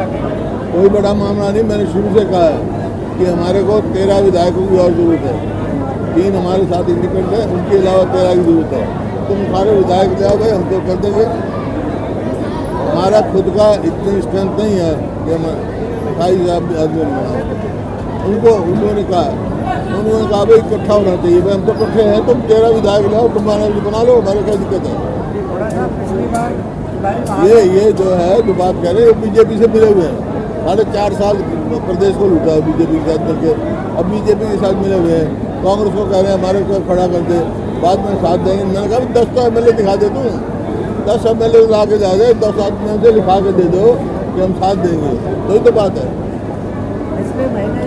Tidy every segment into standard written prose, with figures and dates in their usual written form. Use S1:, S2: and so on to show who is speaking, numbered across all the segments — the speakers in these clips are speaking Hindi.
S1: क्या कहेंगे?
S2: कोई बड़ा मामला नहीं। मैंने शुरू से कहा है कि हमारे को 13 विधायकों की और जरूरत है। 3 हमारे साथ इंडिपेंडेंट है, उनके अलावा 13 की जरूरत है। तुम सारे विधायक ले आओ भाई, हम तो कर देंगे। हमारा खुद का इतनी स्ट्रेंथ नहीं है कि हम 28 आदमी उन्होंने कहा भाई इकट्ठा होना चाहिए। भाई हम तो इकट्ठे हैं, तुम 13 विधायक लाओ, तुम बना लो, हमारे क्या दिक्कत है। ये जो है जो बात कह रहे हैं बीजेपी से मिले हुए हैं। 4.5 साल प्रदेश को लूटा है बीजेपी के साथ मिलकर, अब बीजेपी के साथ मिले हुए हैं। कांग्रेस को कह रहे हैं हमारे को खड़ा कर दे, बाद में साथ देंगे। मैंने कहा 10 तो MLA दिखा दे, तू 10 MLA ला के जा दे, 10 आदमियों से लिखा के दे दो कि हम साथ देंगे, तो ही तो बात है।
S1: इसी महीने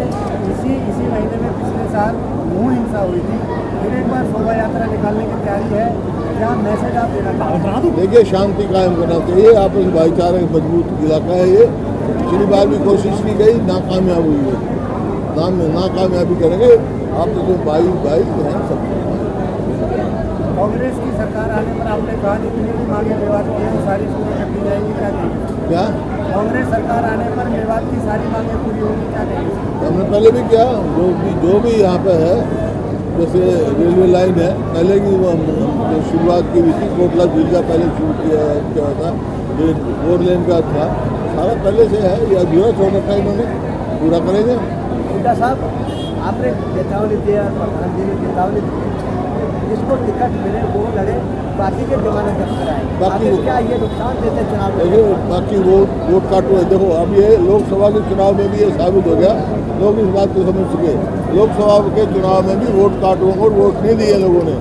S1: में पिछले साल मुंह हिंसा हुई थी, फिर एक बार शोभा यात्रा निकालने की तैयारी है, क्या मैसेज आप देना चाहते?
S2: देखिए, शांति कायम करना चाहिए, आपस में भाईचारे का मजबूत इलाका है ये। पिछली बार भी कोशिश की गई, नाकामयाब हुई है। नाकामयाबी करेंगे, आप तो जो भाई हैं सब।
S1: कांग्रेस की सरकार आने पर आपने कहा जितनी भी मांगे मेवात की हैं सारी पूरी कर दी जाएगी, क्या कहेंगे?
S2: क्या
S1: कांग्रेस सरकार आने पर मेवात की सारी मांगे पूरी होगी, क्या कहेंगे?
S2: हमने पहले भी किया, जो भी यहाँ पे है, जैसे रेलवे लाइन है, पहले की जो शुरुआत की हुई थी, कोटला झील का पहले शुरू किया था, ये 4 लेन का था, सारा पहले से है। ये अधूरा छोड़ रखा है, इन्होंने पूरा करेंगे।
S1: हुड्डा साहब, आपने चेतावनी दी और प्रधानमंत्री ने चेतावनी दी, जिसको टिकट मिले वो लड़े, बाकी के जमानत जब कराए। बाकी क्या ये नुकसान देते चुनाव में?
S2: बाकी वोट काटो है। देखो, अब ये लोकसभा के चुनाव में भी ये साबित हो गया, लोग इस बात को समझ चुके। लोकसभा के चुनाव में भी वोट काटो और वोट नहीं दिए लोगों ने।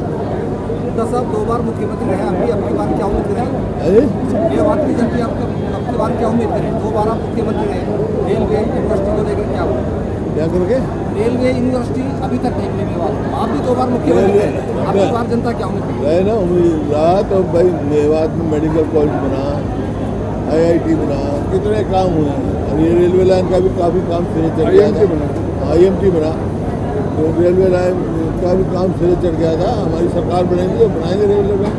S1: हुड्डा साहब 2 बार मुख्यमंत्री रहे, अभी बार क्या उम्मीद करें? ये बात नहीं जबकि आपकी बार क्या उम्मीद करें? 2 बार आप मुख्यमंत्री रहे, रेलवे यूनिवर्सिटी को लेकर क्या हुआ?
S2: क्या करके?
S1: रेलवे यूनिवर्सिटी अभी तक नहीं मिली मेवात, आप भी 2 बार मुख्यमंत्री रहे, आपकी बार जनता क्या उम्मीद
S2: रहे ना उम्मीद रहा। तो भाई मेवात में मेडिकल कॉलेज बना, IIT बना, कितने काम हुए हैं। और ये रेलवे लाइन का भी काफ़ी काम सिरे चढ़ गया था। IMT बना, तो रेलवे लाइन का भी काम सिरे चढ़ गया था। हमारी सरकार बनेगी तो बनाएंगे रेलवे लाइन।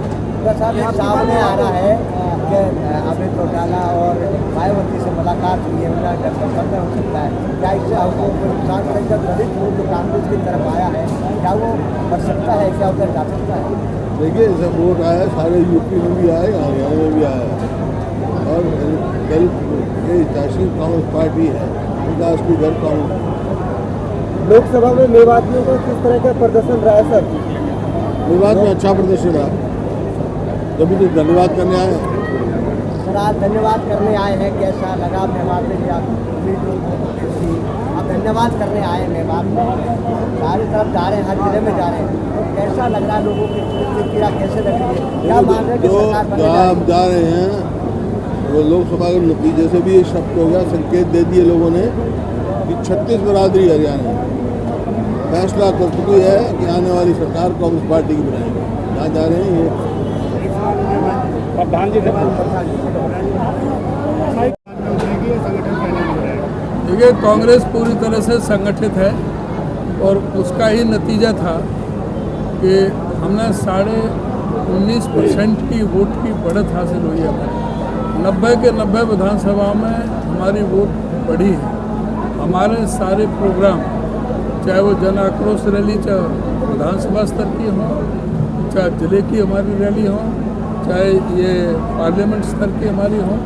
S1: सामने आ रहा है कि अमित चौटाला और मायावती से मुलाकात हुई है, उनका गठबंधन हो सकता है, क्या इससे आपको नुकसान पड़ेगा? दलित वोट जो कांग्रेस की तरफ आया है, क्या वो बढ़ सकता है, क्या उधर जा सकता है?
S2: देखिए, ऐसा वोट आया, सारे यूपी में भी आए, हरियाणा में भी आया। और दलित ये शासित कांग्रेस पार्टी है, विकास की दर कांग्रेस।
S1: लोकसभा में मेवातियों को किस तरह का प्रदर्शन रहा है सर?
S2: मेवात में अच्छा प्रदर्शन रहा, जब तो धन्यवाद करने आए।
S1: सर, आज धन्यवाद करने आए हैं, कैसा लगा मेवात में? आप धन्यवाद करने आए हैं मेवात में, सारी तरफ जा रहे हैं, हर जिले में जा रहे हैं, तो कैसा लग रहा है? लोगों की प्रतिक्रिया कैसे लग रही है? क्या मान रहे हैं कि सरकार बनेगी?
S2: आप जा रहे हैं, वो लोकसभा के नतीजे से भी ये शब्द हो गया, संकेत दे दिए लोगों ने कि 36 बरादरी हरियाणा फैसला कर चुकी है कि आने वाली सरकार कांग्रेस पार्टी की बनाएगी। कहाँ जा रहे हैं ये?
S3: देखिए, कांग्रेस पूरी तरह से संगठित है और उसका ही नतीजा था कि हमने 19.5% की वोट की बढ़त हासिल हुई है। हमें 90 के 90 विधानसभा में हमारी वोट बढ़ी है। हमारे सारे प्रोग्राम, चाहे वो जन आक्रोश रैली, चाहे विधानसभा स्तर की हो, चाहे जिले की हमारी रैली हो, चाहे ये पार्लियामेंट स्तर की हमारी हो,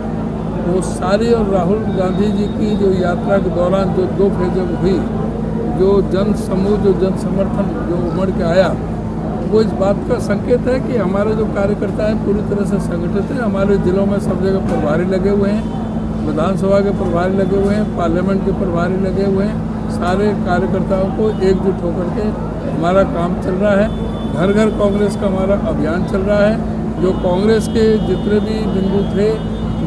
S3: वो सारी, और राहुल गांधी जी की जो यात्रा के दौरान जो 2 फेज़ हुई, जो जन समूह, जो जन समर्थन जो उमड़ के आया, वो इस बात का संकेत है कि हमारे जो कार्यकर्ता हैं पूरी तरह से संगठित हैं। हमारे ज़िलों में सब जगह प्रभारी लगे हुए हैं, विधानसभा के प्रभारी लगे हुए हैं, पार्लियामेंट के प्रभारी लगे हुए हैं। सारे कार्यकर्ताओं को एकजुट होकर के हमारा काम चल रहा है। घर घर कांग्रेस का हमारा अभियान चल रहा है। जो कांग्रेस के जितने भी बिंदु थे,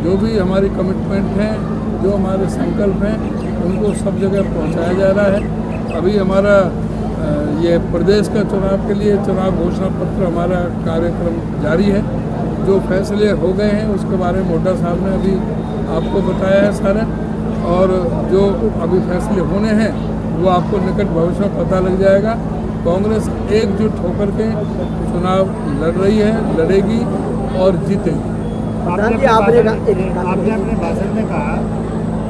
S3: जो भी हमारी कमिटमेंट हैं, जो हमारे संकल्प हैं, उनको सब जगह पहुंचाया जा रहा है। अभी हमारा ये प्रदेश का चुनाव के लिए चुनाव घोषणा पत्र, हमारा कार्यक्रम जारी है। जो फैसले हो गए हैं उसके बारे में हुड्डा साहब ने अभी आपको बताया है सारा, और जो अभी फैसले होने हैं वो आपको निकट भविष्य में पता लग जाएगा। कांग्रेस एकजुट होकर के चुनाव लड़ रही है, लड़ेगी और जीतेगी।
S1: आपने अपने भाषण में कहा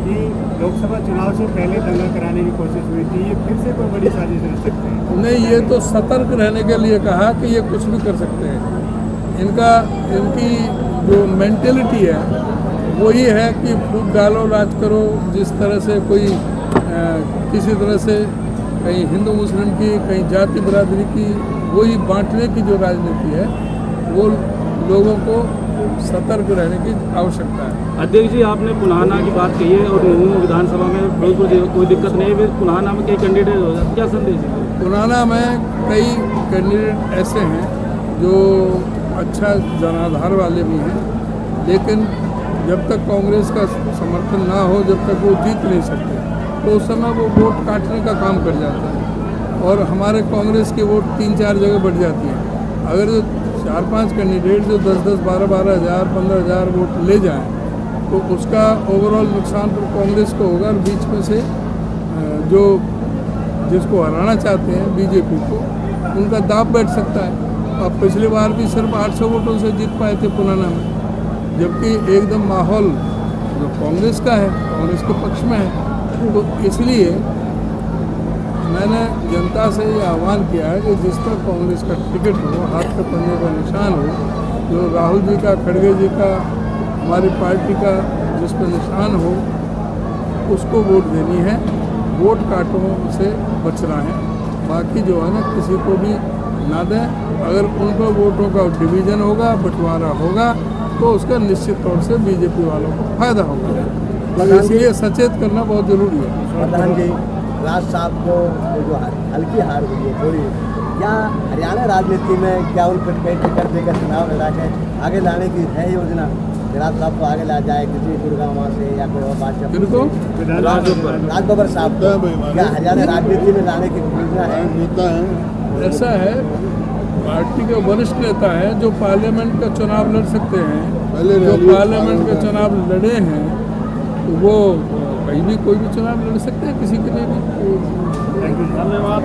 S4: कि लोकसभा चुनाव से पहले दंगा कराने की कोशिश हुई थी, ये फिर से कोई बड़ी साजिश रह सकती है?
S3: नहीं, ये तो सतर्क रहने के लिए कहा कि ये कुछ भी कर सकते हैं। इनकी जो मेंटेलिटी है वो ये है कि फूट डालो राज करो। जिस तरह से कोई किसी तरह से कहीं हिंदू मुस्लिम की, कहीं जाति बिरादरी की, वही बांटने की जो राजनीति है वो लोगों को सतर्क रहने की आवश्यकता है।
S5: अध्यक्ष जी, आपने पुनाना की बात कही है और नून विधानसभा में फिरोजपुर कोई दिक्कत नहीं है, पुनाना में कई कैंडिडेट हो जाते, क्या संदेश है?
S3: पुनाना में कई कैंडिडेट ऐसे हैं जो अच्छा जनाधार वाले भी हैं, लेकिन जब तक कांग्रेस का समर्थन ना हो, जब तक वो जीत नहीं सकते, तो उस समय वो वोट काटने का काम कर जाता है और हमारे कांग्रेस के वोट 3-4 जगह बढ़ जाती हैं। अगर जो 4-5 कैंडिडेट जो 10-10, 12-12 हज़ार, 15 हज़ार वोट ले जाएं, तो उसका ओवरऑल नुकसान तो कांग्रेस को होगा और बीच में से जो जिसको हराना चाहते हैं बीजेपी को, उनका दाव बैठ सकता है। अब पिछली बार भी सिर्फ 800 वोटों से जीत पाए थे पुनाना में, जबकि एकदम माहौल जो कांग्रेस का है, कांग्रेस के पक्ष में है। तो इसलिए मैंने जनता से ये आह्वान किया है कि जिस पर कांग्रेस का टिकट हो, हाथ के पन्ने का निशान हो, जो राहुल जी का, खड़गे जी का, हमारी पार्टी का जिस पर निशान हो, उसको वोट देनी है। वोट काटों से बचना है। बाकी जो है ना, किसी को भी ना दें। अगर उन पर वोटों का डिवीज़न होगा, बंटवारा होगा, तो उसका निश्चित तौर से बीजेपी वालों को फायदा होगा। तो इसलिए सचेत करना बहुत ज़रूरी है।
S1: प्रधान जी, राज साहब को जो हल्की हार हुई है थोड़ी, क्या हरियाणा राजनीति में क्या उनको कई टिकट देकर चुनाव लड़ा के आगे लाने की है योजना? राज साहब को आगे ला जाए किसी गुड़गांव से या कोई और बात?
S3: किनको?
S1: राज बब्बर साहब को क्या हरियाणा राजनीति में लाने की योजना है?
S2: नेता है,
S3: ऐसा है, पार्टी के वरिष्ठ नेता है जो पार्लियामेंट का चुनाव लड़ सकते हैं, जो पार्लियामेंट का चुनाव लड़े हैं, तो वो कहीं भी कोई भी चुनाव लड़ सकते हैं, किसी के लिए भी।
S4: धन्यवाद।